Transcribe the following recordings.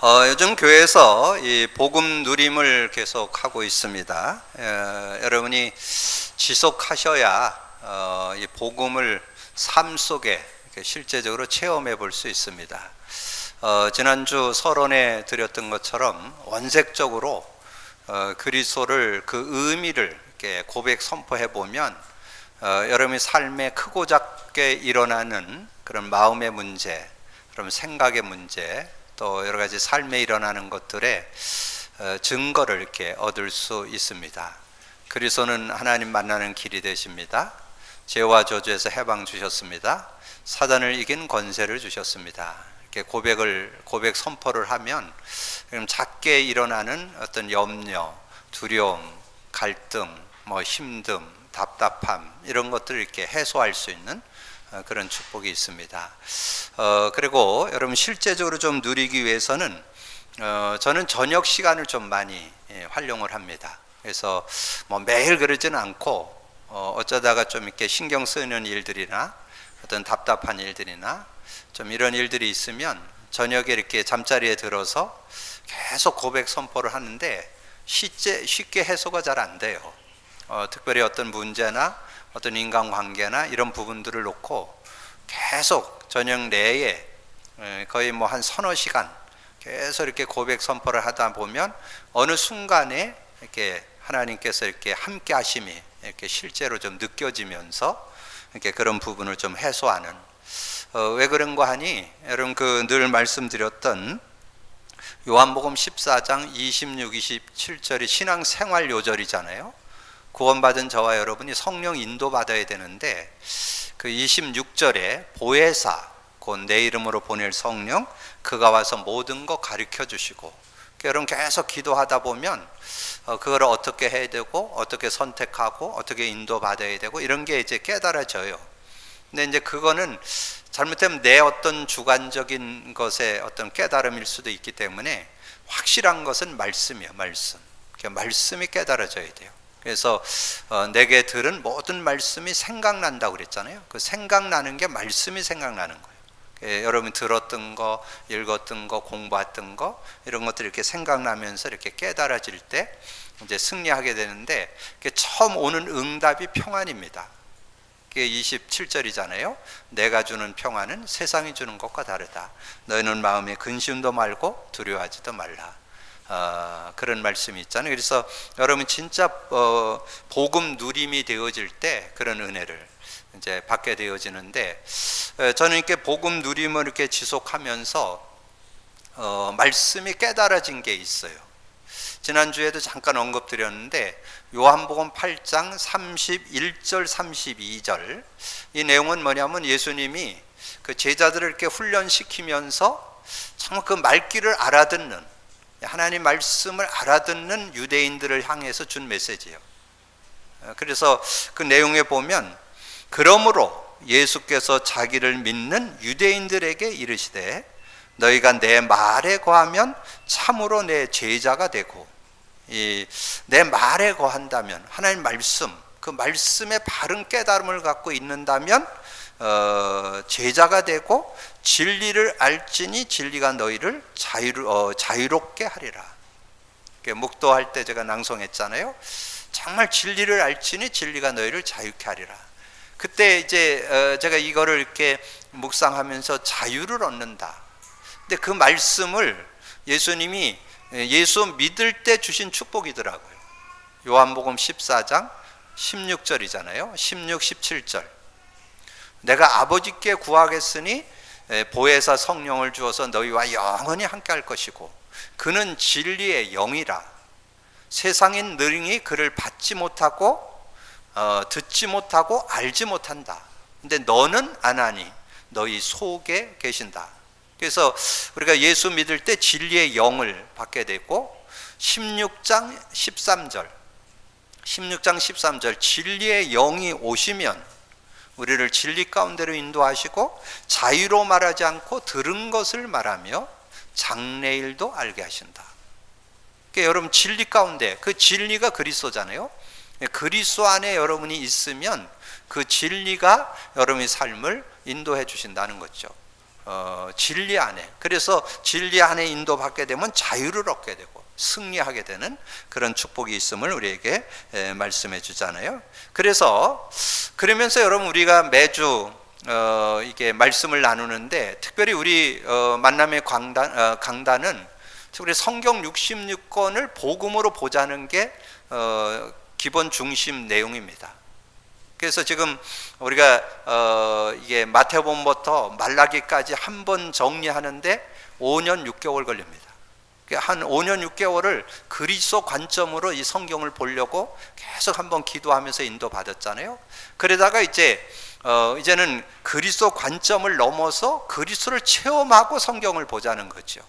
요즘 교회에서 이 복음 누림을 계속 하고 있습니다. 여러분이 지속하셔야 이 복음을 삶 속에 실제적으로 체험해 볼 수 있습니다. 지난주 서론에 드렸던 것처럼 원색적으로 그리스도를 그 의미를 이렇게 고백 선포해 보면 여러분의 삶에 크고 작게 일어나는 그런 마음의 문제, 그런 생각의 문제, 또 여러 가지 삶에 일어나는 것들의 증거를 이렇게 얻을 수 있습니다. 그리스도는 하나님 만나는 길이 되십니다. 죄와 저주에서 해방 주셨습니다. 사단을 이긴 권세를 주셨습니다. 이렇게 고백 선포를 하면 그럼 작게 일어나는 어떤 염려, 두려움, 갈등, 힘듦, 답답함 이런 것들을 이렇게 해소할 수 있는 그런 축복이 있습니다. 그리고 여러분 실제적으로 좀 누리기 위해서는 저는 저녁 시간을 좀 많이 활용을 합니다. 그래서 매일 그러지는 않고 어쩌다가 좀 이렇게 신경 쓰이는 일들이나 어떤 답답한 일들이나 좀 이런 일들이 있으면 저녁에 이렇게 잠자리에 들어서 계속 고백 선포를 하는데 쉽게 해소가 잘 안 돼요. 특별히 어떤 문제나 어떤 인간관계나 이런 부분들을 놓고 계속 저녁 내에 거의 한 서너 시간 계속 이렇게 고백 선포를 하다 보면 어느 순간에 이렇게 하나님께서 이렇게 함께 하심이 이렇게 실제로 좀 느껴지면서 이렇게 그런 부분을 좀 해소하는 왜 그런가 하니 여러분 늘 말씀드렸던 요한복음 14장 26, 27절이 신앙생활 요절이잖아요. 구원받은 저와 여러분이 성령 인도받아야 되는데 그 26절에 보혜사 곧 내 이름으로 보낼 성령 그가 와서 모든 거 가르쳐 주시고 여러분 계속 기도하다 보면 그걸 어떻게 해야 되고 어떻게 선택하고 어떻게 인도받아야 되고 이런 게 이제 깨달아져요. 근데 이제 그거는 잘못하면 내 어떤 주관적인 것의 어떤 깨달음일 수도 있기 때문에 확실한 것은 말씀이에요. 말씀이 깨달아져야 돼요. 그래서 내게 들은 모든 말씀이 생각난다고 그랬잖아요. 그 생각나는 게 말씀이 생각나는 거예요. 여러분이 들었던 거, 읽었던 거, 공부했던 거 이런 것들이 이렇게 생각나면서 이렇게 깨달아질 때 이제 승리하게 되는데 처음 오는 응답이 평안입니다. 그게 27절이잖아요. 내가 주는 평안은 세상이 주는 것과 다르다. 너희는 마음에 근심도 말고 두려워하지도 말라. 그런 말씀이 있잖아요. 그래서 여러분 진짜 복음 누림이 되어질 때 그런 은혜를 이제 받게 되어지는데 저는 이렇게 복음 누림을 이렇게 지속하면서 말씀이 깨달아진 게 있어요. 지난주에도 잠깐 언급드렸는데 요한복음 8장 31절 32절 이 내용은 뭐냐면 예수님이 그 제자들을 이렇게 훈련시키면서 정말 그 말귀를 알아듣는 하나님 말씀을 알아듣는 유대인들을 향해서 준 메시지예요. 그래서 그 내용에 보면 그러므로 예수께서 자기를 믿는 유대인들에게 이르시되 너희가 내 말에 거하면 참으로 내 제자가 되고 내 말에 거한다면 하나님 말씀 그 말씀의 바른 깨달음을 갖고 있는다면 제자가 되고 진리를 알지니 진리가 너희를 자유롭게 하리라. 묵도할 때 제가 낭송했잖아요. 정말 진리를 알지니 진리가 너희를 자유케 하리라. 그때 이제 제가 이거를 이렇게 묵상하면서 자유를 얻는다. 근데 그 말씀을 예수님이 예수 믿을 때 주신 축복이더라고요. 요한복음 14장 16절이잖아요. 16, 17절. 내가 아버지께 구하겠으니 보혜사 성령을 주어서 너희와 영원히 함께 할 것이고 그는 진리의 영이라. 세상인 능히 그를 받지 못하고 듣지 못하고 알지 못한다. 근데 너는 아나니 너희 속에 계신다. 그래서 우리가 예수 믿을 때 진리의 영을 받게 되고 16장 13절 진리의 영이 오시면 우리를 진리 가운데로 인도하시고 자유로 말하지 않고 들은 것을 말하며 장래일도 알게 하신다. 그러니까 여러분 진리 가운데 그 진리가 그리스도잖아요. 그리스도 안에 여러분이 있으면 그 진리가 여러분의 삶을 인도해 주신다는 거죠. 진리 안에, 그래서 진리 안에 인도받게 되면 자유를 얻게 되고 승리하게 되는 그런 축복이 있음을 우리에게 말씀해 주잖아요. 그러면서 여러분, 우리가 매주 이게 말씀을 나누는데, 특별히 우리 만남의 강단은 우리 성경 66권을 복음으로 보자는 게 기본 중심 내용입니다. 그래서 지금 우리가 이게 마태복음부터 말라기까지 한 번 정리하는데 5년 6개월 걸립니다. 한 5년 6개월을 그리스도 관점으로 이 성경을 보려고 계속 한번 기도하면서 인도받았잖아요. 그러다가 이제는 그리스도 관점을 넘어서 그리스도를 체험하고 성경을 보자는 거죠.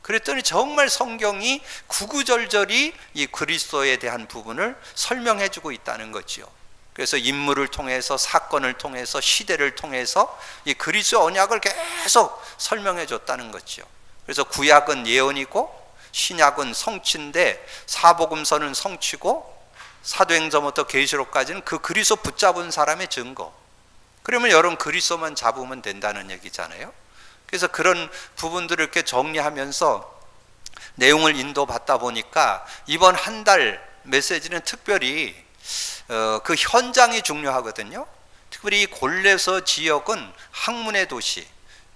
그랬더니 정말 성경이 구구절절히 이 그리스도에 대한 부분을 설명해 주고 있다는 거죠. 그래서 인물을 통해서, 사건을 통해서, 시대를 통해서 이 그리스도 언약을 계속 설명해 줬다는 거죠. 그래서 구약은 예언이고 신약은 성취인데, 사복음서는 성취고 사도행전부터 계시록까지는 그 그리스도 붙잡은 사람의 증거. 그러면 여러분, 그리스도만 잡으면 된다는 얘기잖아요. 그래서 그런 부분들을 이렇게 정리하면서 내용을 인도받다 보니까 이번 한 달 메시지는 특별히 그 현장이 중요하거든요. 특별히 이 골로새 지역은 학문의 도시,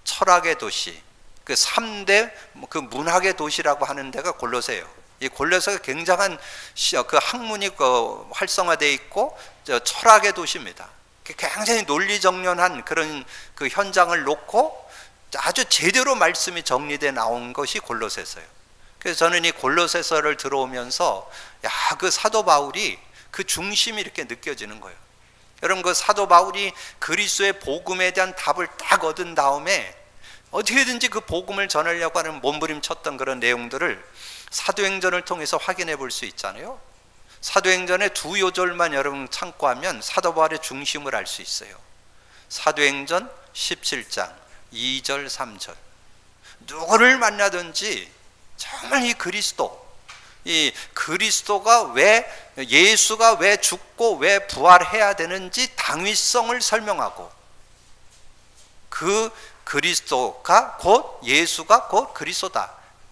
철학의 도시, 그 3대 그 문학의 도시라고 하는 데가 골로새예요. 이 골로새가 굉장한 그 학문이 활성화되어 있고 철학의 도시입니다. 굉장히 논리정연한 그런 그 현장을 놓고 아주 제대로 말씀이 정리돼 나온 것이 골로새서예요. 그래서 저는 이 골로새서를 들어오면서 그 사도 바울이 그 중심이 이렇게 느껴지는 거예요. 여러분, 그 사도 바울이 그리스도의 복음에 대한 답을 딱 얻은 다음에 어떻게든지 그 복음을 전하려고 하는 몸부림쳤던 그런 내용들을 사도행전을 통해서 확인해 볼 수 있잖아요. 사도행전의 두 요절만 여러분 참고하면 사도 바울의 중심을 알 수 있어요. 사도행전 17장 2절 3절. 누구를 만나든지 정말 이 그리스도가 예수가 왜 죽고 왜 부활해야 되는지 당위성을 설명하고, 그 그리스도가 곧 예수가 곧 그리스도다,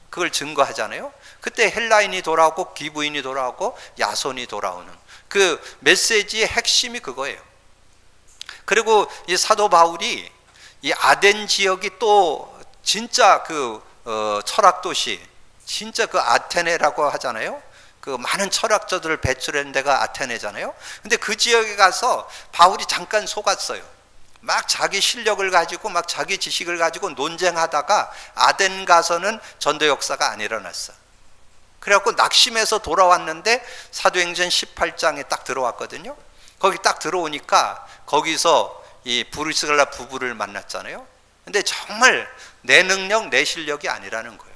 그걸 증거하잖아요. 그때 헬라인이 돌아오고 기브인이 돌아오고 야손이 돌아오는 그 메시지의 핵심이 그거예요. 그리고 이 사도 바울이 이 아덴 지역이 또 진짜 철학 도시, 진짜 그 아테네라고 하잖아요. 그 많은 철학자들을 배출한 데가 아테네잖아요. 근데 그 지역에 가서 바울이 잠깐 속았어요. 막 자기 실력을 가지고 막 자기 지식을 가지고 논쟁하다가 아덴 가서는 전도 역사가 안 일어났어. 그래갖고 낙심해서 돌아왔는데 사도행전 18장에 딱 들어왔거든요. 거기 딱 들어오니까 거기서 이 브리스길라 부부를 만났잖아요. 근데 정말 내 능력, 내 실력이 아니라는 거예요.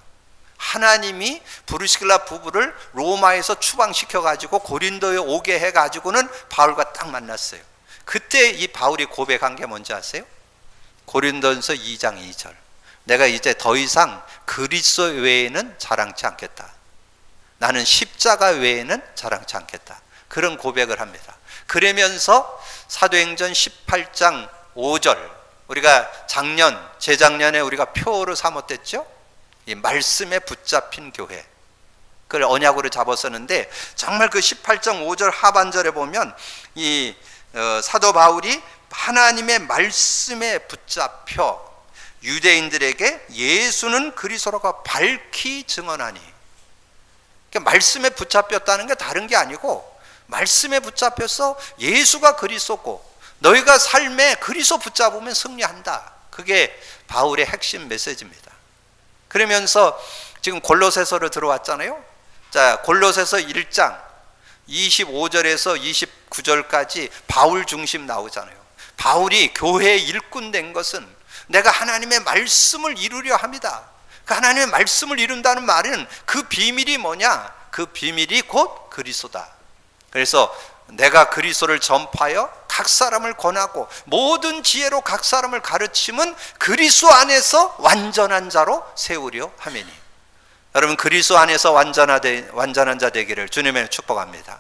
하나님이 브리스길라 부부를 로마에서 추방시켜가지고 고린도에 오게 해가지고는 바울과 딱 만났어요. 그때 이 바울이 고백한 게 뭔지 아세요? 고린도전서 2장 2절. 내가 이제 더 이상 그리스도 외에는 자랑치 않겠다. 나는 십자가 외에는 자랑치 않겠다. 그런 고백을 합니다. 그러면서 사도행전 18장 5절, 우리가 재작년에 우리가 표어로 삼았댔죠? 이 말씀에 붙잡힌 교회, 그걸 언약으로 잡았었는데, 정말 그 18장 5절 하반절에 보면 이 사도 바울이 하나님의 말씀에 붙잡혀 유대인들에게 예수는 그리스도라고 밝히 증언하니, 그러니까 말씀에 붙잡혔다는 게 다른 게 아니고 말씀에 붙잡혀서 예수가 그리스도고 너희가 삶에 그리스도 붙잡으면 승리한다. 그게 바울의 핵심 메시지입니다. 그러면서 지금 골로새서로 들어왔잖아요. 자, 골로새서 1장 25절에서 29절까지 바울 중심 나오잖아요. 바울이 교회의 일꾼 된 것은 내가 하나님의 말씀을 이루려 합니다. 그 하나님의 말씀을 이룬다는 말은 그 비밀이 뭐냐? 그 비밀이 곧 그리스도다. 그래서 내가 그리스도를 전파하여 각 사람을 권하고 모든 지혜로 각 사람을 가르침은 그리스도 안에서 완전한 자로 세우려 하매니. 여러분, 그리스도 안에서 완전한 자 되기를 주님의 축복합니다.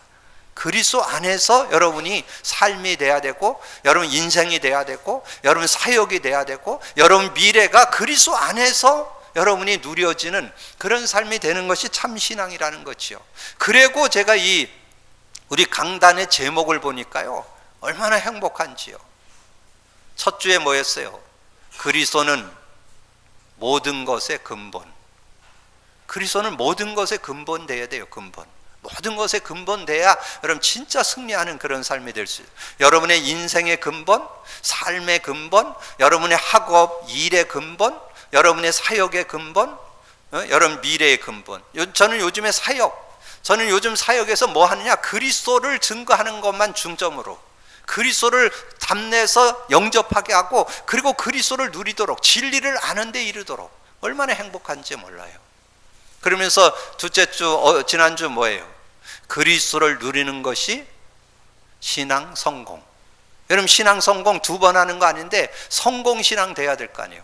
그리스도 안에서 여러분이 삶이 돼야 되고, 여러분 인생이 돼야 되고, 여러분 사역이 돼야 되고, 여러분 미래가 그리스도 안에서 여러분이 누려지는 그런 삶이 되는 것이 참 신앙이라는 거지요. 그리고 제가 이 우리 강단의 제목을 보니까요, 얼마나 행복한지요. 첫 주에 뭐였어요? 그리스도는 모든 것의 근본. 그리스도는 모든 것의 근본 돼야 돼요. 근본. 모든 것의 근본 돼야 여러분 진짜 승리하는 그런 삶이 될 수 있어요. 여러분의 인생의 근본, 삶의 근본, 여러분의 학업, 일의 근본, 여러분의 사역의 근본, 여러분 미래의 근본. 저는 요즘에 저는 요즘 사역에서 뭐 하느냐? 그리스도를 증거하는 것만 중점으로, 그리스도를 담내서 영접하게 하고, 그리고 그리스도를 누리도록, 진리를 아는 데 이르도록. 얼마나 행복한지 몰라요. 그러면서 둘째 주, 지난주 뭐예요? 그리스도를 누리는 것이 신앙 성공. 여러분 신앙 성공 2번 하는 거 아닌데 성공 신앙 돼야 될 거 아니에요.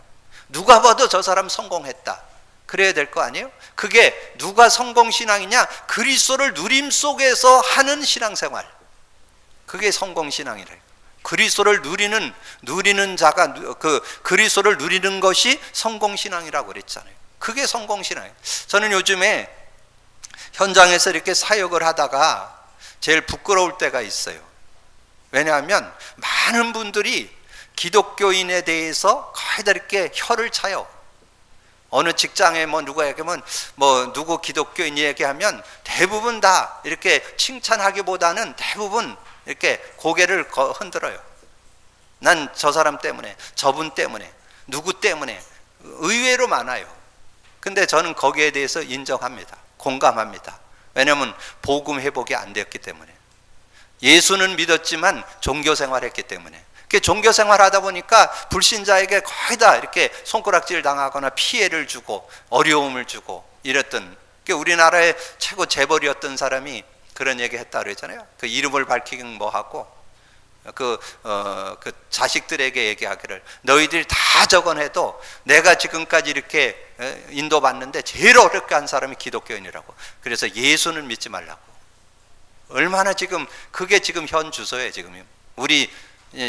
누가 봐도 저 사람 성공했다, 그래야 될 거 아니에요? 그게 누가 성공 신앙이냐? 그리스도를 누림 속에서 하는 신앙생활, 그게 성공 신앙이래요. 그리스도를 누리는 자가 그리스도를 누리는 것이 성공 신앙이라고 그랬잖아요. 그게 성공 신앙이에요. 저는 요즘에 현장에서 이렇게 사역을 하다가 제일 부끄러울 때가 있어요. 왜냐하면 많은 분들이 기독교인에 대해서 거의 다 이렇게 혀를 차요. 어느 직장에 누가 얘기하면 누구 기독교인 얘기하면 대부분 다 이렇게 칭찬하기보다는 대부분 이렇게 고개를 흔들어요. 난 저 사람 때문에, 저분 때문에, 누구 때문에. 의외로 많아요. 근데 저는 거기에 대해서 인정합니다. 공감합니다. 왜냐하면 복음 회복이 안 되었기 때문에. 예수는 믿었지만 종교 생활했기 때문에. 종교 생활하다 보니까 불신자에게 거의 다 이렇게 손가락질 당하거나 피해를 주고 어려움을 주고 이랬던, 우리나라의 최고 재벌이었던 사람이 그런 얘기 했다 그러잖아요. 그 이름을 밝히긴 뭐하고 그 자식들에게 얘기하기를, 너희들이 다 적어내도 내가 지금까지 이렇게 인도받는데 제일 어렵게 한 사람이 기독교인이라고. 그래서 예수는 믿지 말라고. 얼마나 지금 그게 지금 현 주소예요. 지금 우리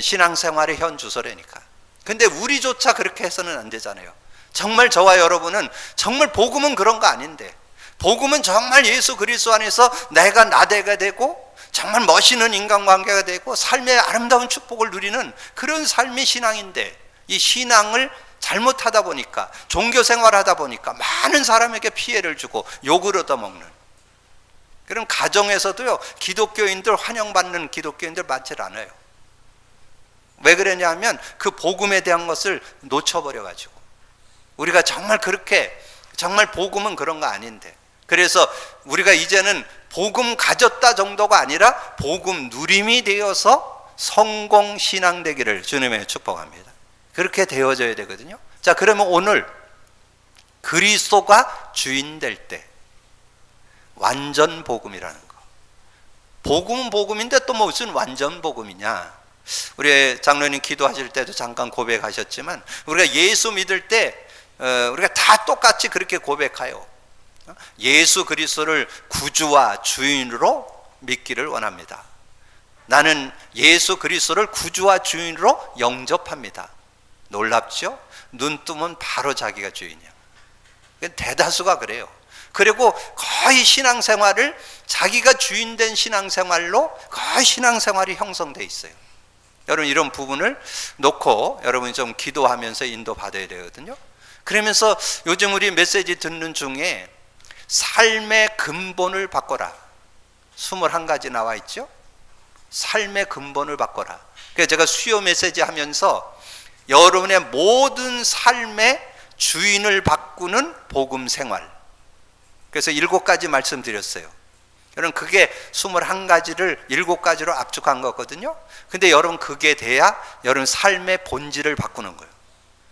신앙생활의 현 주소라니까. 근데 우리조차 그렇게 해서는 안 되잖아요. 정말 저와 여러분은 정말 복음은 그런 거 아닌데, 복음은 정말 예수 그리스도 안에서 내가 나대가 되고 정말 멋있는 인간관계가 되고 삶의 아름다운 축복을 누리는 그런 삶이 신앙인데, 이 신앙을 잘못하다 보니까, 종교생활하다 보니까 많은 사람에게 피해를 주고 욕을 얻어먹는 그런 가정에서도요, 기독교인들 환영받는 기독교인들 많지 않아요. 왜 그러냐면 그 복음에 대한 것을 놓쳐버려가지고. 우리가 정말 그렇게, 정말 복음은 그런 거 아닌데, 그래서 우리가 이제는 복음 가졌다 정도가 아니라 복음 누림이 되어서 성공 신앙 되기를 주님의 축복합니다. 그렇게 되어져야 되거든요. 자, 그러면 오늘 그리스도가 주인 될 때 완전 복음이라는 거. 복음은 복음인데 또 무슨 완전 복음이냐? 우리 장로님 기도하실 때도 잠깐 고백하셨지만, 우리가 예수 믿을 때 우리가 다 똑같이 그렇게 고백해요. 예수 그리스도를 구주와 주인으로 믿기를 원합니다. 나는 예수 그리스도를 구주와 주인으로 영접합니다. 놀랍죠? 눈 뜨면 바로 자기가 주인이야. 대다수가 그래요. 그리고 거의 신앙생활을 자기가 주인된 신앙생활로 거의 신앙생활이 형성돼 있어요. 여러분 이런 부분을 놓고 여러분이 좀 기도하면서 인도받아야 되거든요. 그러면서 요즘 우리 메시지 듣는 중에 삶의 근본을 바꿔라, 21가지 나와 있죠. 삶의 근본을 바꿔라. 그래서 제가 수요 메시지 하면서 여러분의 모든 삶의 주인을 바꾸는 복음 생활, 그래서 7가지 말씀드렸어요. 여러분 그게 21가지를 7가지로 압축한 거거든요. 근데 여러분 그게 돼야 여러분 삶의 본질을 바꾸는 거예요.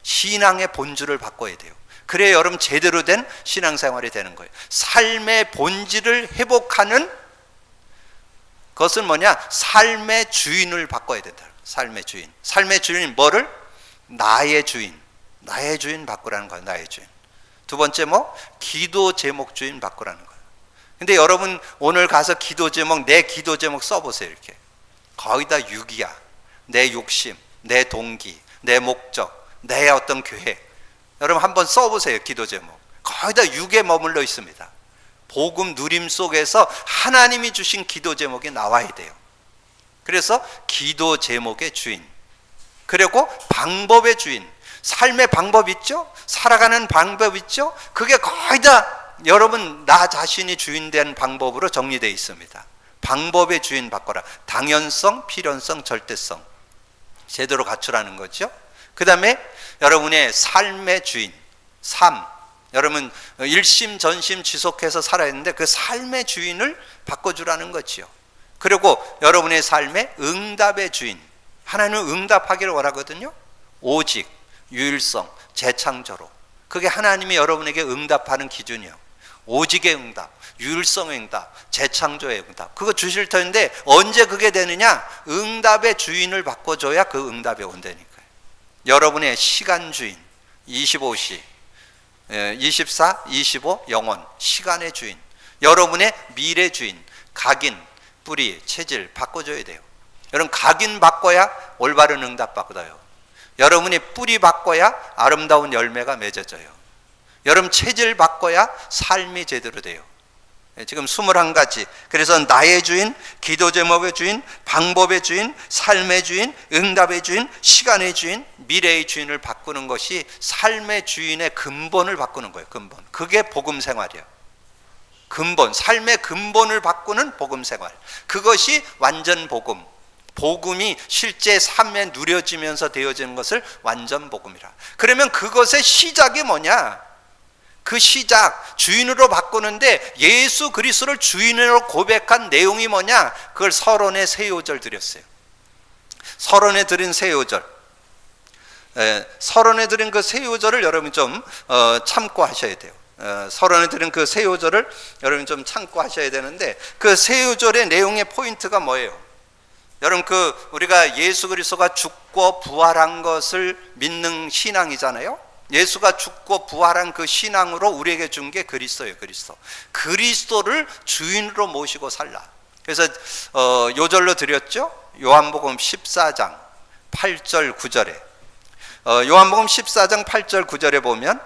신앙의 본질을 바꿔야 돼요. 그래야 여러분 제대로 된 신앙생활이 되는 거예요. 삶의 본질을 회복하는 것은 뭐냐? 삶의 주인을 바꿔야 된다. 삶의 주인. 삶의 주인 뭐를? 나의 주인. 나의 주인 바꾸라는 거예요. 나의 주인. 두 번째 기도 제목 주인 바꾸라는 거예요. 근데 여러분 오늘 가서 기도 제목, 내 기도 제목 써보세요. 이렇게 거의 다 육이야. 내 욕심, 내 동기, 내 목적, 내 어떤 계획. 여러분 한번 써보세요. 기도 제목 거의 다 육에 머물러 있습니다. 복음 누림 속에서 하나님이 주신 기도 제목이 나와야 돼요. 그래서 기도 제목의 주인, 그리고 방법의 주인, 삶의 방법 있죠? 살아가는 방법 있죠? 그게 거의 다 여러분 나 자신이 주인된 방법으로 정리되어 있습니다. 방법의 주인 바꿔라. 당연성, 필연성, 절대성 제대로 갖추라는 거죠. 그 다음에 여러분의 삶의 주인, 삶, 여러분 일심 전심 지속해서 살아야 하는데 그 삶의 주인을 바꿔주라는 거지요. 그리고 여러분의 삶의 응답의 주인, 하나님은 응답하기를 원하거든요. 오직, 유일성, 재창조로. 그게 하나님이 여러분에게 응답하는 기준이요. 오직의 응답, 유일성의 응답, 재창조의 응답, 그거 주실 터인데 언제 그게 되느냐? 응답의 주인을 바꿔줘야 그 응답이 온다니까요. 여러분의 시간 주인, 25시, 24, 25, 영원, 시간의 주인. 여러분의 미래 주인, 각인, 뿌리, 체질 바꿔줘야 돼요. 여러분 각인 바꿔야 올바른 응답 받아요. 여러분이 뿌리 바꿔야 아름다운 열매가 맺어져요. 여러분 체질 바꿔야 삶이 제대로 돼요. 지금 21가지. 그래서 나의 주인, 기도 제목의 주인, 방법의 주인, 삶의 주인, 응답의 주인, 시간의 주인, 미래의 주인을 바꾸는 것이 삶의 주인의 근본을 바꾸는 거예요. 근본. 그게 복음 생활이에요. 근본, 삶의 근본을 바꾸는 복음 생활. 그것이 완전 복음. 복음이 실제 삶에 누려지면서 되어지는 것을 완전 복음이라. 그러면 그것의 시작이 뭐냐? 그 시작, 주인으로 바꾸는데 예수 그리스도를 주인으로 고백한 내용이 뭐냐? 그걸 서론에 세 요절 드렸어요. 서론에 드린 세 요절. 서론에 드린 그 세 요절을 여러분 좀 참고하셔야 돼요. 서론에 드린 그 세 요절을 여러분 좀 참고하셔야 되는데 그 세 요절의 내용의 포인트가 뭐예요? 여러분 우리가 예수 그리스도가 죽고 부활한 것을 믿는 신앙이잖아요. 예수가 죽고 부활한 그 신앙으로 우리에게 준 게 그리스도예요. 그리스도를 주인으로 모시고 살라. 그래서 요절로 드렸죠. 요한복음 14장 8절 9절에 요한복음 14장 8절 9절에 보면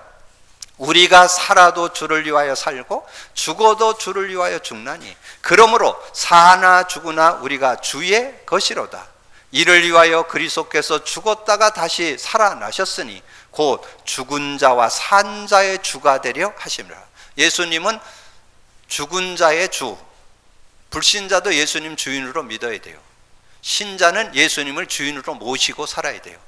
우리가 살아도 주를 위하여 살고 죽어도 주를 위하여 죽나니 그러므로 사나 죽으나 우리가 주의 것이로다. 이를 위하여 그리스도께서 죽었다가 다시 살아나셨으니 곧 죽은 자와 산 자의 주가 되려 하심이라. 예수님은 죽은 자의 주, 불신자도 예수님 주인으로 믿어야 돼요. 신자는 예수님을 주인으로 모시고 살아야 돼요.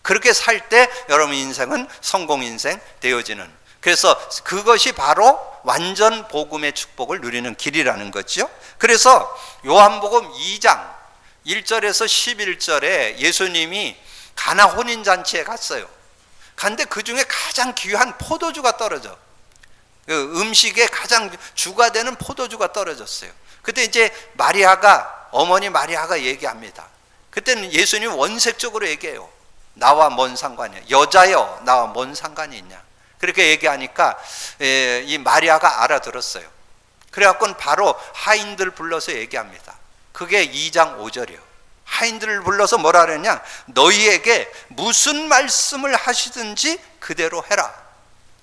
그렇게 살 때 여러분 인생은 성공 인생 되어지는, 그래서 그것이 바로 완전 복음의 축복을 누리는 길이라는 거죠. 그래서 요한복음 2장 1절에서 11절에 예수님이 가나 혼인잔치에 갔어요. 근데 그 중에 가장 귀한 포도주가 떨어져. 그 음식에 가장 주가 되는 포도주가 떨어졌어요. 그때 이제 어머니 마리아가 얘기합니다. 그때는 예수님이 원색적으로 얘기해요. 나와 뭔 상관이야? 여자여, 나와 뭔 상관이 있냐? 그렇게 얘기하니까 이 마리아가 알아들었어요. 그래갖고 바로 하인들 불러서 얘기합니다. 그게 2장 5절이에요. 하인들을 불러서 뭐라 그랬냐? 너희에게 무슨 말씀을 하시든지 그대로 해라.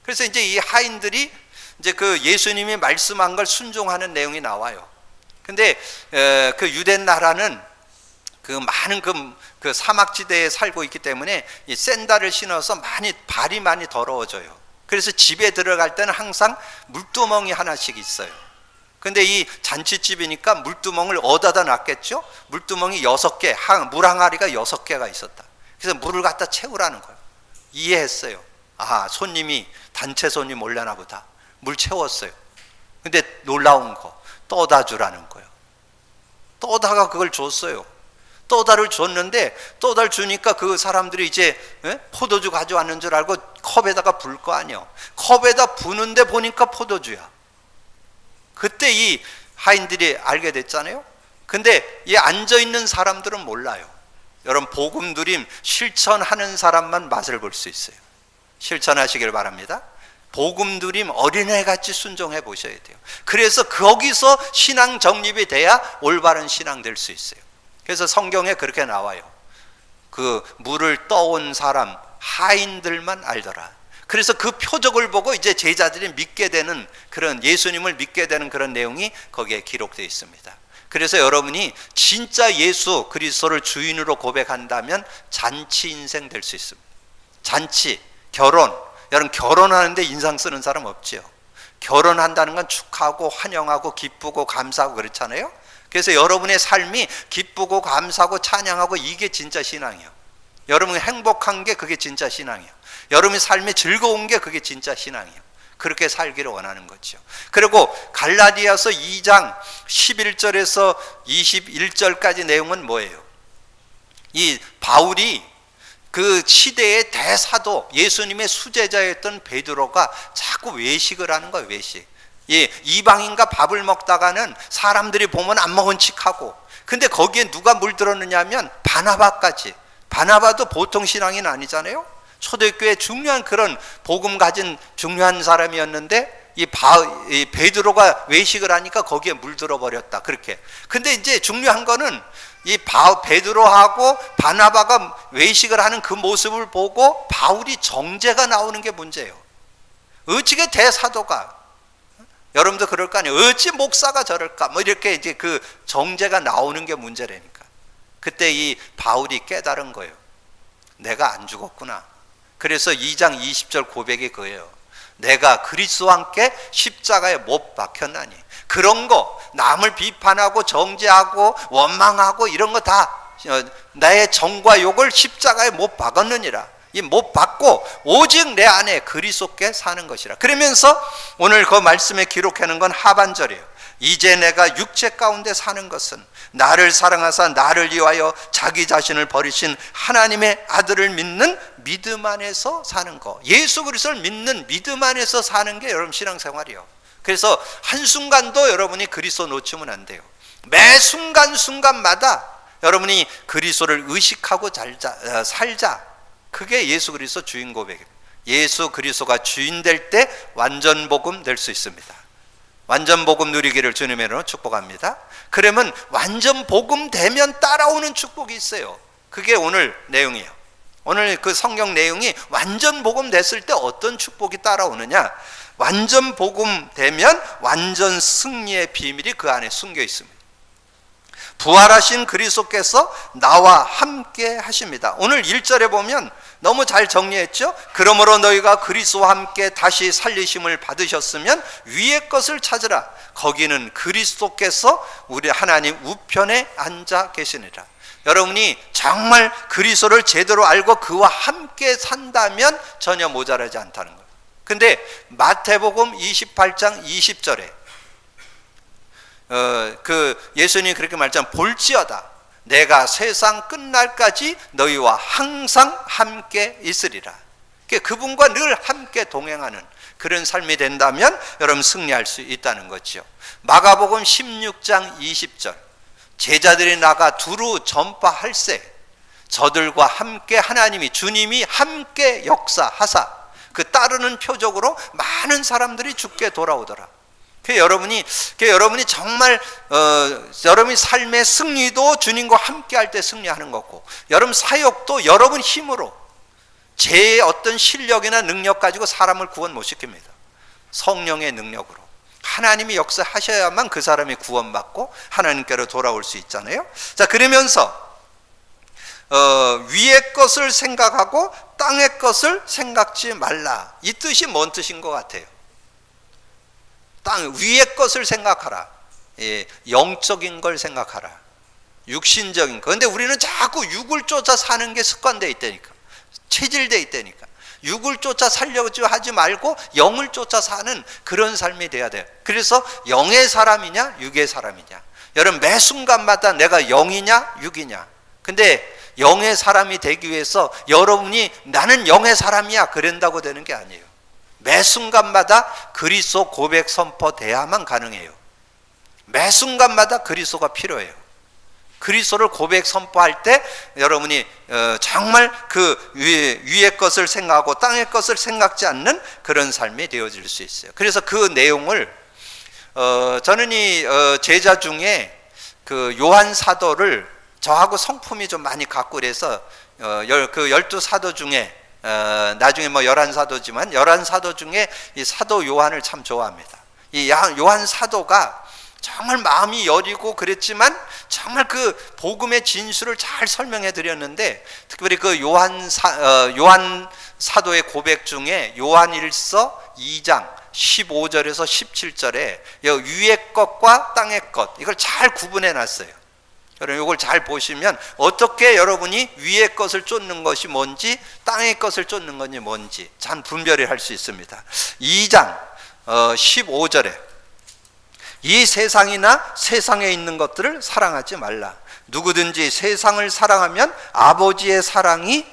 그래서 이제 이 하인들이 이제 그 예수님이 말씀한 걸 순종하는 내용이 나와요. 근데 그 유대 나라는 그 많은 그 사막지대에 살고 있기 때문에 이 샌들을 신어서 발이 많이 더러워져요. 그래서 집에 들어갈 때는 항상 물두멍이 하나씩 있어요. 근데 이 잔치집이니까 물두멍을 어디다 놨겠죠? 물두멍이 6개, 물 항아리가 6개가 있었다. 그래서 물을 갖다 채우라는 거예요. 이해했어요. 아, 단체 손님 올려나 보다. 물 채웠어요. 근데 놀라운 거, 떠다 주라는 거예요. 떠다가 그걸 줬어요. 떠다를 줬는데 떠다를 주니까 그 사람들이 이제 포도주 가져왔는 줄 알고 컵에다가 불 거 아니에요. 컵에다 부는데 보니까 포도주야. 그때 이 하인들이 알게 됐잖아요. 근데 이 앉아있는 사람들은 몰라요. 여러분 복음 누림 실천하는 사람만 맛을 볼 수 있어요. 실천하시길 바랍니다. 복음 누림 어린애같이 순종해 보셔야 돼요. 그래서 거기서 신앙 정립이 돼야 올바른 신앙 될 수 있어요. 그래서 성경에 그렇게 나와요. 그 물을 떠온 사람 하인들만 알더라. 그래서 그 표적을 보고 이제 제자들이 믿게 되는, 그런 예수님을 믿게 되는 그런 내용이 거기에 기록되어 있습니다. 그래서 여러분이 진짜 예수 그리스도를 주인으로 고백한다면 잔치 인생 될 수 있습니다. 잔치, 결혼. 여러분 결혼하는데 인상 쓰는 사람 없지요. 결혼한다는 건 축하하고 환영하고 기쁘고 감사하고 그렇잖아요. 그래서 여러분의 삶이 기쁘고 감사하고 찬양하고, 이게 진짜 신앙이에요. 여러분이 행복한 게 그게 진짜 신앙이에요. 여러분의 삶이 즐거운 게 그게 진짜 신앙이에요. 그렇게 살기를 원하는 거죠. 그리고 갈라디아서 2장 11절에서 21절까지 내용은 뭐예요? 이 바울이 그 시대의 대사도 예수님의 수제자였던 베드로가 자꾸 외식을 하는 거예요. 외식. 예, 이방인과 밥을 먹다가는 사람들이 보면 안 먹은 척하고, 근데 거기에 누가 물들었느냐 하면 바나바까지. 바나바도 보통 신앙인 아니잖아요. 초대교회 중요한 그런 복음 가진 중요한 사람이었는데 이 베드로가 외식을 하니까 거기에 물들어 버렸다. 그렇게. 근데 이제 중요한 거는 이 베드로하고 바나바가 외식을 하는 그 모습을 보고 바울이 정죄가 나오는 게 문제예요. 어찌게 대사도가, 여러분도 그럴 거 아니에요. 어찌 목사가 저럴까? 뭐 이렇게 이제 그 정죄가 나오는 게 문제라니까. 그때 이 바울이 깨달은 거예요. 내가 안 죽었구나. 그래서 2장 20절 고백이 그거예요. 내가 그리스도와 함께 십자가에 못 박혔나니. 그런 거 남을 비판하고 정죄하고 원망하고 이런 거 다 나의 정과 욕을 십자가에 못 박았느니라. 이 못 박고 오직 내 안에 그리스도께 사는 것이라. 그러면서 오늘 그 말씀에 기록해 놓은 건 하반절이에요. 이제 내가 육체 가운데 사는 것은 나를 사랑하사 나를 위하여 자기 자신을 버리신 하나님의 아들을 믿는 믿음 안에서 사는 거. 예수 그리스도를 믿는 믿음 안에서 사는 게 여러분 신앙생활이에요. 그래서 한순간도 여러분이 그리스도 놓치면 안 돼요. 매 순간순간마다 여러분이 그리스도를 의식하고 살자. 그게 예수 그리스도 주인 고백입니다. 예수 그리스도가 주인 될 때 완전 복음 될 수 있습니다. 완전 복음 누리기를 주님의 이름으로 축복합니다. 그러면 완전 복음 되면 따라오는 축복이 있어요. 그게 오늘 내용이에요. 오늘 그 성경 내용이 완전 복음 됐을 때 어떤 축복이 따라오느냐. 완전 복음 되면 완전 승리의 비밀이 그 안에 숨겨 있습니다. 부활하신 그리스도께서 나와 함께 하십니다. 오늘 1절에 보면 너무 잘 정리했죠. 그러므로 너희가 그리스도와 함께 다시 살리심을 받으셨으면 위의 것을 찾으라. 거기는 그리스도께서 우리 하나님 우편에 앉아 계시니라. 여러분이 정말 그리스도를 제대로 알고 그와 함께 산다면 전혀 모자라지 않다는 거예요. 근데 마태복음 28장 20절에 예수님이 그렇게 말했잖아요. 볼지어다 내가 세상 끝날까지 너희와 항상 함께 있으리라. 그분과 늘 함께 동행하는 그런 삶이 된다면 여러분 승리할 수 있다는 거죠. 마가복음 16장 20절 제자들이 나가 두루 전파할세 저들과 함께 하나님이 주님이 함께 역사하사 그 따르는 표적으로 많은 사람들이 죽게 돌아오더라. 여러분이 정말 여러분이 삶의 승리도 주님과 함께 할 때 승리하는 거고, 여러분 사역도 여러분 힘으로 제 어떤 실력이나 능력 가지고 사람을 구원 못 시킵니다. 성령의 능력으로 하나님이 역사하셔야만 그 사람이 구원받고 하나님께로 돌아올 수 있잖아요. 자, 그러면서 위의 것을 생각하고 땅의 것을 생각지 말라. 이 뜻이 뭔 뜻인 것 같아요? 땅 위의 것을 생각하라. 예, 영적인 걸 생각하라. 육신적인 거. 근데 우리는 자꾸 육을 쫓아 사는 게 습관돼 있다니까. 체질돼 있다니까. 육을 쫓아 살려고 하지 말고 영을 쫓아 사는 그런 삶이 돼야 돼요. 그래서 영의 사람이냐 육의 사람이냐. 여러분 매 순간마다 내가 영이냐 육이냐. 근데 영의 사람이 되기 위해서 여러분이 나는 영의 사람이야 그런다고 되는 게 아니에요. 매 순간마다 그리스도 고백 선포돼야만 가능해요. 매 순간마다 그리스도가 필요해요. 그리스도를 고백 선포할 때 여러분이 정말 그 위의 것을 생각하고 땅의 것을 생각지 않는 그런 삶이 되어질 수 있어요. 그래서 그 내용을 저는 이 제자 중에 그 요한 사도를 저하고 성품이 좀 많이 같고 그래서 그 12사도 중에 나중에 뭐 11사도지만 11사도 중에 이 사도 요한을 참 좋아합니다. 이 요한 사도가 정말 마음이 여리고 그랬지만 정말 그 복음의 진수를 잘 설명해 드렸는데, 특별히 그 요한 사도의 고백 중에 요한일서 2장 15절에서 17절에 위의 것과 땅의 것, 이걸 잘 구분해 놨어요. 여러분 이걸 잘 보시면 어떻게 여러분이 위의 것을 쫓는 것이 뭔지 땅의 것을 쫓는 것이 뭔지 참 분별을 할 수 있습니다. 2장 15절에 이 세상이나 세상에 있는 것들을 사랑하지 말라. 누구든지 세상을 사랑하면 아버지의 사랑이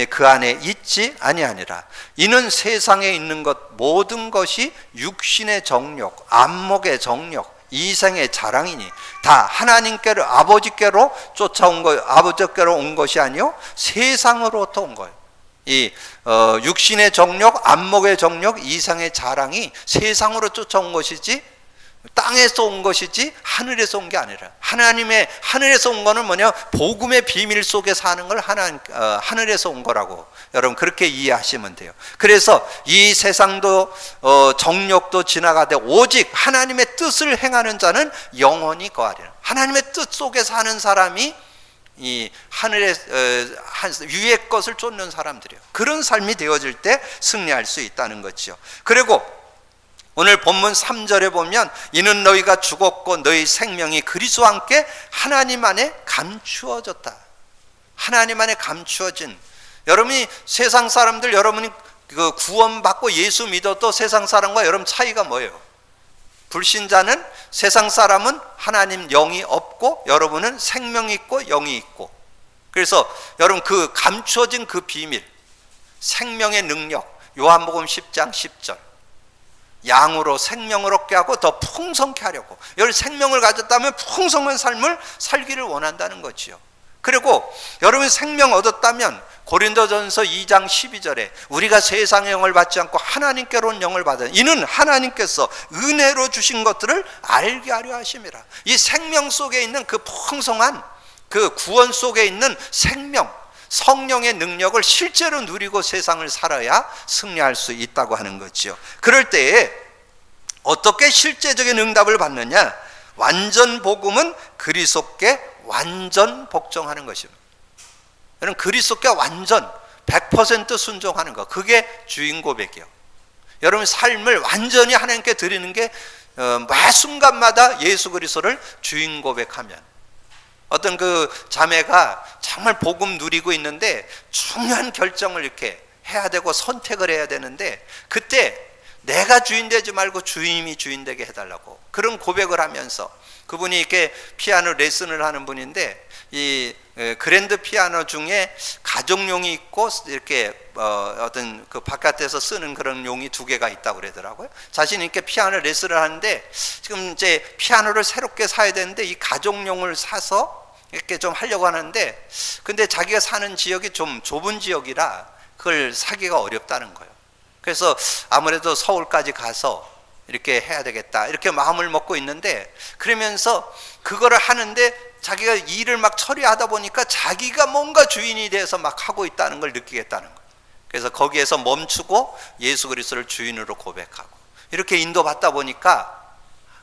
그 안에 있지 아니하니라. 이는 세상에 있는 것 모든 것이 육신의 정욕, 안목의 정욕, 이생의 자랑이니 다 하나님께로 아버지께로 쫓아온 거, 아버지께로 온 것이 아니요 세상으로부터 온 거예요. 이 육신의 정욕, 안목의 정욕, 이생의 자랑이 세상으로 쫓아온 것이지 땅에서 온 것이지 하늘에서 온 게 아니라, 하나님의 하늘에서 온 거는 뭐냐, 복음의 비밀 속에 사는 걸 하늘에서 온 거라고 여러분 그렇게 이해하시면 돼요. 그래서 이 세상도 정욕도 지나가되 오직 하나님의 뜻을 행하는 자는 영원히 거하리라. 하나님의 뜻 속에 사는 사람이 이 하늘의 위의 것을 쫓는 사람들이에요. 그런 삶이 되어질 때 승리할 수 있다는 거죠. 그리고 오늘 본문 3절에 보면 이는 너희가 죽었고 너희 생명이 그리스도와 함께 하나님 안에 감추어졌다. 하나님 안에 감추어진, 여러분이 세상 사람들, 여러분이 그 구원받고 예수 믿어도 세상 사람과 여러분 차이가 뭐예요? 불신자는, 세상 사람은 하나님 영이 없고 여러분은 생명이 있고 영이 있고, 그래서 여러분 그 감추어진 그 비밀, 생명의 능력, 요한복음 10장 10절 양으로 생명을 얻게 하고 더 풍성케 하려고, 여러분 생명을 가졌다면 풍성한 삶을 살기를 원한다는 거지요. 그리고 여러분이 생명 얻었다면 고린도전서 2장 12절에 우리가 세상의 영을 받지 않고 하나님께로 온 영을 받은 이는 하나님께서 은혜로 주신 것들을 알게 하려 하심이라. 이 생명 속에 있는 그 풍성한 그 구원 속에 있는 생명, 성령의 능력을 실제로 누리고 세상을 살아야 승리할 수 있다고 하는 거죠. 그럴 때에 어떻게 실제적인 응답을 받느냐? 완전 복음은 그리스도께 완전 복종하는 것입니다. 여러분 그리스도께 완전 100% 순종하는 것, 그게 주인 고백이요. 여러분 삶을 완전히 하나님께 드리는 게 매 순간마다 예수 그리스도를 주인 고백하면, 어떤 그 자매가 정말 복음 누리고 있는데 중요한 결정을 이렇게 해야 되고 선택을 해야 되는데, 그때 내가 주인 되지 말고 주님이 주인 되게 해달라고 그런 고백을 하면서, 그분이 이렇게 피아노 레슨을 하는 분인데 이 그랜드 피아노 중에 가족용이 있고 이렇게 어떤 그 바깥에서 쓰는 그런 용이 2개가 있다고 그러더라고요. 자신이 이렇게 피아노 레슨을 하는데 지금 이제 피아노를 새롭게 사야 되는데 이 가족용을 사서 이렇게 좀 하려고 하는데, 근데 자기가 사는 지역이 좀 좁은 지역이라 그걸 사기가 어렵다는 거예요. 그래서 아무래도 서울까지 가서 이렇게 해야 되겠다 이렇게 마음을 먹고 있는데, 그러면서 그거를 하는데 자기가 일을 막 처리하다 보니까 자기가 뭔가 주인이 돼서 막 하고 있다는 걸 느끼겠다는 거예요. 그래서 거기에서 멈추고 예수 그리스도를 주인으로 고백하고 이렇게 인도받다 보니까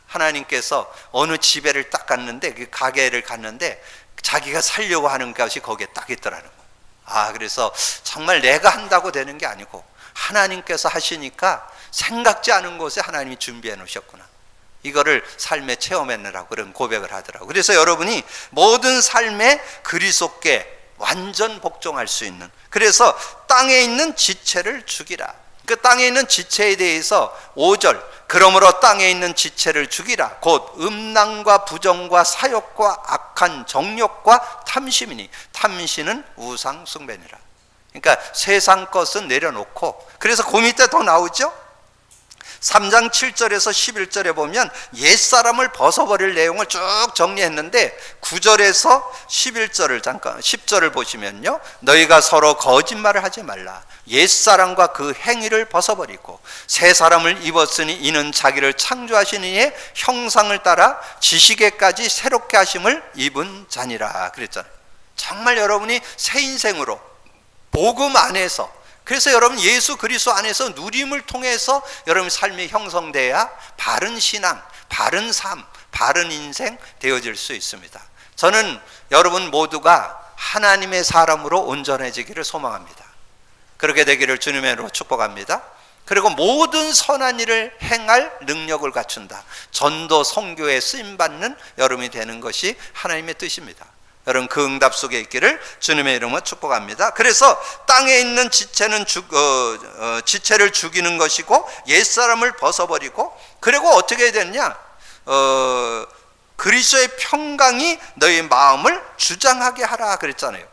하나님께서 어느 집에를 딱 갔는데, 그 가게를 갔는데 자기가 살려고 하는 것이 거기에 딱 있더라는 거예요. 아, 그래서 정말 내가 한다고 되는 게 아니고 하나님께서 하시니까 생각지 않은 곳에 하나님이 준비해 놓으셨구나, 이거를 삶에 체험했느라고 그런 고백을 하더라고요. 그래서 여러분이 모든 삶에 그리스도께 완전 복종할 수 있는, 그래서 땅에 있는 지체를 죽이라. 그 땅에 있는 지체에 대해서 5절, 그러므로 땅에 있는 지체를 죽이라. 곧 음란과 부정과 사욕과 악한 정욕과 탐심이니 탐심은 우상 숭배니라. 그러니까 세상 것은 내려놓고, 그래서 그 밑에 더 나오죠. 3장 7절에서 11절에 보면 옛사람을 벗어버릴 내용을 쭉 정리했는데 9절에서 11절을 잠깐 10절을 보시면요, 너희가 서로 거짓말을 하지 말라. 옛사람과 그 행위를 벗어버리고 새 사람을 입었으니 이는 자기를 창조하신 이의 형상을 따라 지식에까지 새롭게 하심을 입은 자니라 그랬잖아요. 정말 여러분이 새 인생으로 복음 안에서, 그래서 여러분 예수 그리스도 안에서 누림을 통해서 여러분 삶이 형성돼야 바른 신앙, 바른 삶, 바른 인생 되어질 수 있습니다. 저는 여러분 모두가 하나님의 사람으로 온전해지기를 소망합니다. 그렇게 되기를 주님의 이름으로 축복합니다. 그리고 모든 선한 일을 행할 능력을 갖춘다. 전도 선교에 쓰임받는 여러분이 되는 것이 하나님의 뜻입니다. 여러분 그 응답 속에 있기를 주님의 이름으로 축복합니다. 그래서 땅에 있는 지체는 지체를 죽이는 것이고 옛사람을 벗어버리고, 그리고 어떻게 해야 되느냐, 그리스도의 평강이 너희 마음을 주장하게 하라 그랬잖아요.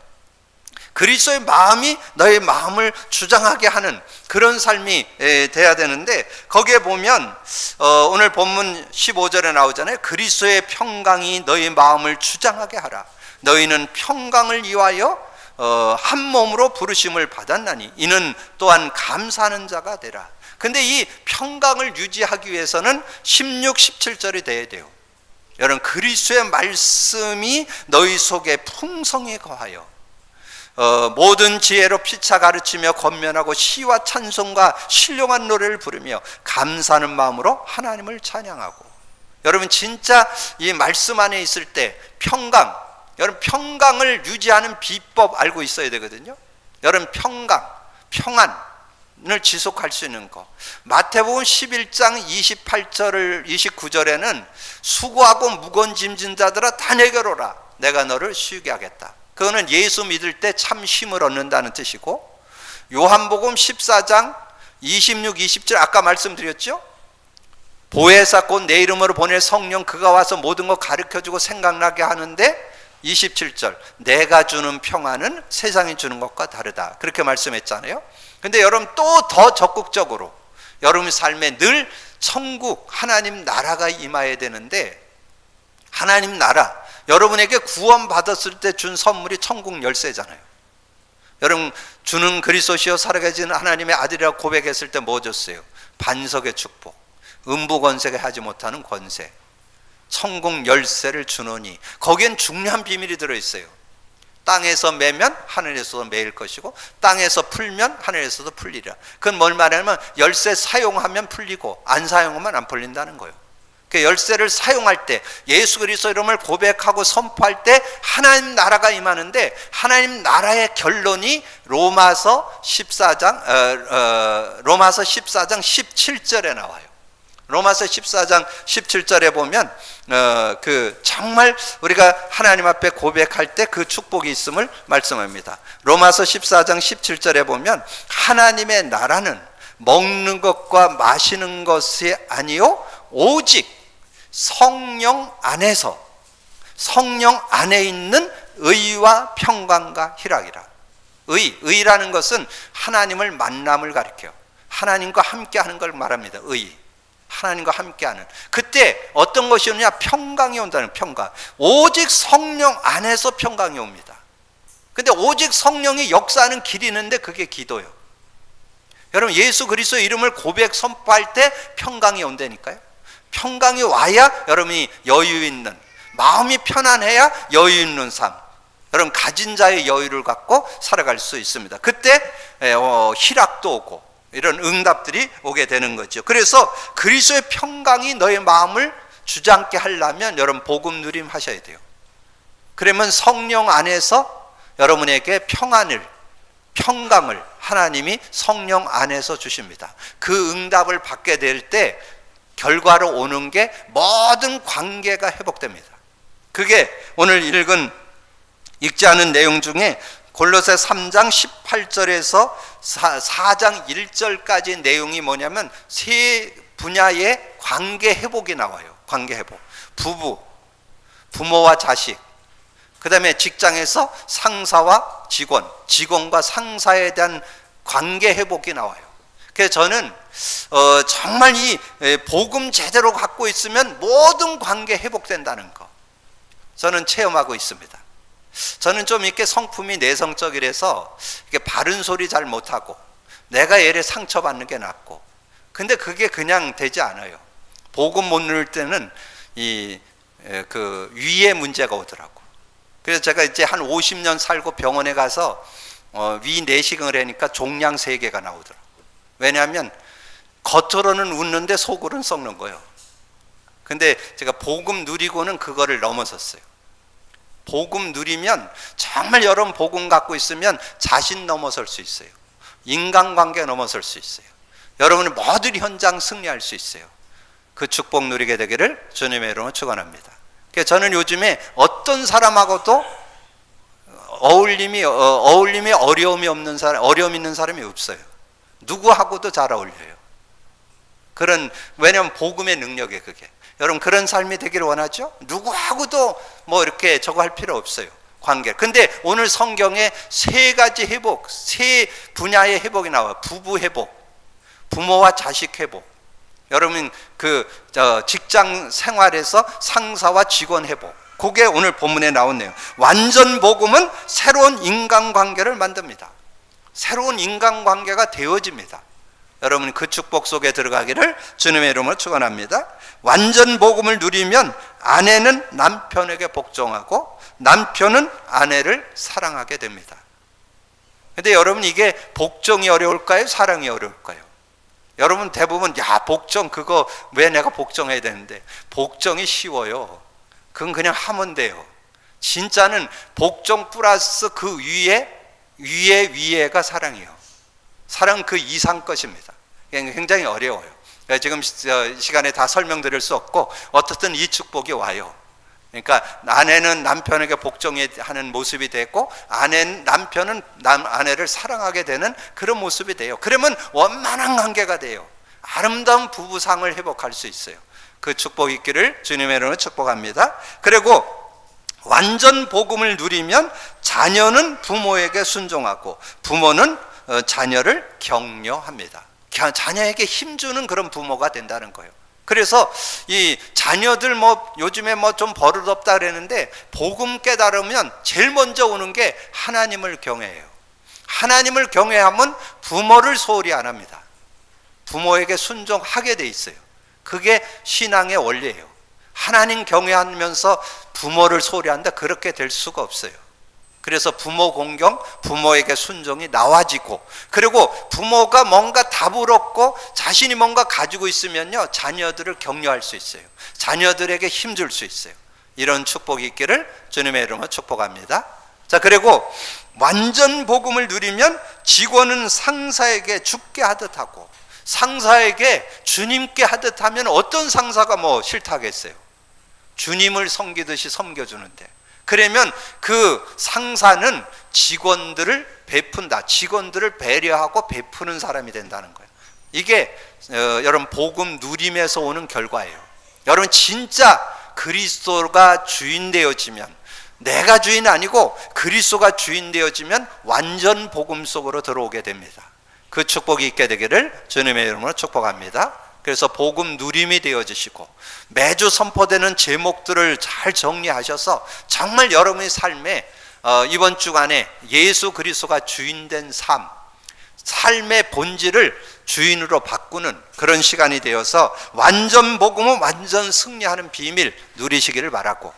그리스도의 마음이 너의 마음을 주장하게 하는 그런 삶이 돼야 되는데, 거기에 보면 오늘 본문 15절에 나오잖아요. 그리스도의 평강이 너의 마음을 주장하게 하라. 너희는 평강을 위하여 한 몸으로 부르심을 받았나니 이는 또한 감사하는 자가 되라. 근데 이 평강을 유지하기 위해서는 16, 17절이 돼야 돼요. 여러분 그리스도의 말씀이 너희 속에 풍성히 거하여 모든 지혜로 피차 가르치며 권면하고 시와 찬송과 신령한 노래를 부르며 감사하는 마음으로 하나님을 찬양하고. 여러분 진짜 이 말씀 안에 있을 때 평강, 여러분 평강을 유지하는 비법 알고 있어야 되거든요. 여러분 평강, 평안을 지속할 수 있는 것. 마태복음 11장 28절 29절에는 수고하고 무거운 짐진 자들아 다 내게로 오라. 내가 너를 쉬게 하겠다. 그거는 예수 믿을 때 참 힘을 얻는다는 뜻이고, 요한복음 14장 26, 27 아까 말씀드렸죠. 보혜사 곧 내 이름으로 보낼 성령 그가 와서 모든 거 가르쳐주고 생각나게 하는데 27절 내가 주는 평안은 세상이 주는 것과 다르다 그렇게 말씀했잖아요. 근데 여러분 또 더 적극적으로 여러분의 삶에 늘 천국 하나님 나라가 임해야 되는데, 하나님 나라, 여러분에게 구원 받았을 때 준 선물이 천국 열쇠잖아요. 여러분 주는 그리스도시요 살아계신 하나님의 아들이라고 고백했을 때 뭐 줬어요? 반석의 축복, 음부 권세가 하지 못하는 권세, 천국 열쇠를 주노니 거기엔 중요한 비밀이 들어있어요. 땅에서 매면 하늘에서도 매일 것이고 땅에서 풀면 하늘에서도 풀리라. 그건 뭘 말하냐면 열쇠 사용하면 풀리고 안 사용하면 안 풀린다는 거예요. 그 열쇠를 사용할 때 예수 그리스도 이름을 고백하고 선포할 때 하나님 나라가 임하는데, 하나님 나라의 결론이 로마서 14장 17절에 나와요. 로마서 14장 17절에 보면 정말 우리가 하나님 앞에 고백할 때 그 축복이 있음을 말씀합니다. 로마서 14장 17절에 보면 하나님의 나라는 먹는 것과 마시는 것이 아니요 오직 성령 안에서, 성령 안에 있는 의와 평강과 희락이라. 의라는 것은 하나님을 만남을 가리켜요. 하나님과 함께하는 걸 말합니다. 의, 하나님과 함께하는. 그때 어떤 것이 오느냐? 평강이 온다는, 평강. 오직 성령 안에서 평강이 옵니다. 근데 오직 성령이 역사하는 길이 있는데 그게 기도예요. 여러분 예수 그리스도의 이름을 고백 선포할 때 평강이 온다니까요. 평강이 와야 여러분이 여유 있는, 마음이 편안해야 여유 있는 삶, 여러분 가진 자의 여유를 갖고 살아갈 수 있습니다. 그때 희락도 오고 이런 응답들이 오게 되는 거죠. 그래서 그리스도의 평강이 너의 마음을 주장케 하려면 여러분 복음 누림 하셔야 돼요. 그러면 성령 안에서 여러분에게 평강을 하나님이 성령 안에서 주십니다. 그 응답을 받게 될 때 결과로 오는 게 모든 관계가 회복됩니다. 그게 오늘 읽지 않은 내용 중에 골로새 3장 18절에서 4장 1절까지 내용이 뭐냐면 세 분야의 관계 회복이 나와요. 관계 회복. 부모와 자식, 그 다음에 직장에서 상사와 직원, 직원과 상사에 대한 관계 회복이 나와요. 그래서 저는 정말 이 복음 제대로 갖고 있으면 모든 관계 회복된다는 거 저는 체험하고 있습니다. 저는 좀 이렇게 성품이 내성적이라서 이렇게 바른 소리 잘 못하고 내가 얘를 상처받는 게 낫고, 근데 그게 그냥 되지 않아요. 복음 못 누릴 때는 그 위에 문제가 오더라고. 그래서 제가 이제 한 50년 살고 병원에 가서 위 내시경을 하니까 종양 3개가 나오더라고. 왜냐하면 겉으로는 웃는데 속으로는 썩는 거예요. 근데 제가 복음 누리고는 그거를 넘어섰어요. 복음 누리면 정말 여러분 복음 갖고 있으면 자신 넘어설 수 있어요. 인간관계 넘어설 수 있어요. 여러분은 모든 현장 승리할 수 있어요. 그 축복 누리게 되기를 주님의 이름으로 축원합니다. 그래서 저는 요즘에 어떤 사람하고도 어울림이 어려움이 없는 사람, 어려움 있는 사람이 없어요. 누구하고도 잘 어울려요. 왜냐하면 복음의 능력이에요, 그게. 여러분 그런 삶이 되기를 원하죠? 누구하고도 뭐 이렇게 저거 할 필요 없어요. 관계. 근데 오늘 성경에 3가지 회복, 3분야의 회복이 나와요. 부부 회복, 부모와 자식 회복. 여러분 직장 생활에서 상사와 직원 회복. 그게 오늘 본문에 나오네요. 완전 복음은 새로운 인간관계를 만듭니다. 새로운 인간관계가 되어집니다. 여러분 그 축복 속에 들어가기를 주님의 이름으로 축원합니다. 완전 복음을 누리면 아내는 남편에게 복종하고 남편은 아내를 사랑하게 됩니다. 근데 여러분 이게 복종이 어려울까요? 사랑이 어려울까요? 여러분 대부분 복종 그거 왜 내가 복종해야 되는데, 복종이 쉬워요. 그건 그냥 하면 돼요. 진짜는 복종 플러스 그 위에가 사랑이에요. 사랑은 그 이상 것입니다. 굉장히 어려워요. 지금 시간에 다 설명드릴 수 없고 어떻든 이 축복이 와요. 그러니까 아내는 남편에게 복종하는 모습이 되고 남편은 아내를 사랑하게 되는 그런 모습이 돼요. 그러면 원만한 관계가 돼요. 아름다운 부부상을 회복할 수 있어요. 그 축복이 있기를 주님의 이름으로 축복합니다. 그리고 완전 복음을 누리면 자녀는 부모에게 순종하고 부모는 자녀를 격려합니다. 자녀에게 힘주는 그런 부모가 된다는 거예요. 그래서 이 자녀들 요즘에 좀 버릇없다 그랬는데 복음 깨달으면 제일 먼저 오는 게 하나님을 경외해요. 하나님을 경외하면 부모를 소홀히 안 합니다. 부모에게 순종하게 돼 있어요. 그게 신앙의 원리예요. 하나님 경외하면서 부모를 소홀히 한다, 그렇게 될 수가 없어요. 그래서 부모 공경, 부모에게 순종이 나와지고, 그리고 부모가 뭔가 답을 얻고 자신이 뭔가 가지고 있으면요 자녀들을 격려할 수 있어요. 자녀들에게 힘줄 수 있어요. 이런 축복이 있기를 주님의 이름으로 축복합니다. 자, 그리고 완전 복음을 누리면 직원은 상사에게 죽게 하듯 하고 상사에게 주님께 하듯 하면 어떤 상사가 싫다 하겠어요? 주님을 섬기듯이 섬겨주는데, 그러면 그 상사는 직원들을 베푼다. 직원들을 배려하고 베푸는 사람이 된다는 거예요. 이게 여러분 복음 누림에서 오는 결과예요. 여러분 진짜 그리스도가 주인 되어지면, 내가 주인 아니고 그리스도가 주인 되어지면 완전 복음 속으로 들어오게 됩니다. 그 축복이 있게 되기를 주님의 이름으로 축복합니다. 그래서 복음 누림이 되어지시고 매주 선포되는 제목들을 잘 정리하셔서 정말 여러분의 삶에 이번 주간에 예수 그리스도가 주인된 삶의 본질을 주인으로 바꾸는 그런 시간이 되어서 완전 복음은 완전 승리하는 비밀 누리시기를 바라고,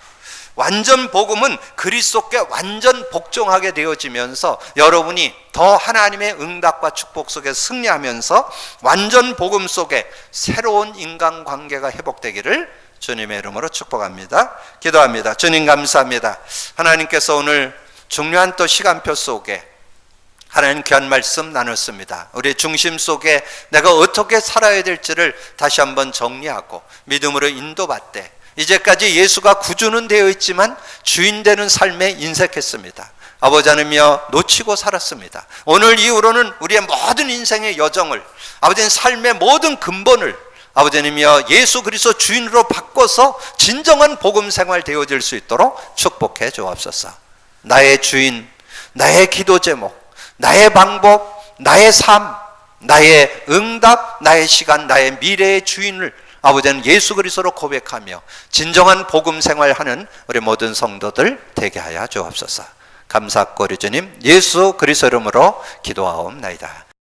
완전 복음은 그리스도께 완전 복종하게 되어지면서 여러분이 더 하나님의 응답과 축복 속에 승리하면서 완전 복음 속에 새로운 인간관계가 회복되기를 주님의 이름으로 축복합니다. 기도합니다. 주님 감사합니다. 하나님께서 오늘 중요한 또 시간표 속에 하나님 귀한 말씀 나눴습니다. 우리 중심 속에 내가 어떻게 살아야 될지를 다시 한번 정리하고 믿음으로 인도받되 이제까지 예수가 구주는 되어 있지만 주인 되는 삶에 인색했습니다. 아버지 하나님이여 놓치고 살았습니다. 오늘 이후로는 우리의 모든 인생의 여정을, 아버지는 삶의 모든 근본을 아버지 하나님이여 예수 그리스도 주인으로 바꿔서 진정한 복음 생활 되어질 수 있도록 축복해 주옵소서. 나의 주인, 나의 기도 제목, 나의 방법, 나의 삶, 나의 응답, 나의 시간, 나의 미래의 주인을 아버지는 예수 그리스도로 고백하며 진정한 복음 생활하는 우리 모든 성도들 되게 하여 주옵소서. 감사하고 우리 주님 예수 그리스도 이름으로 기도하옵나이다.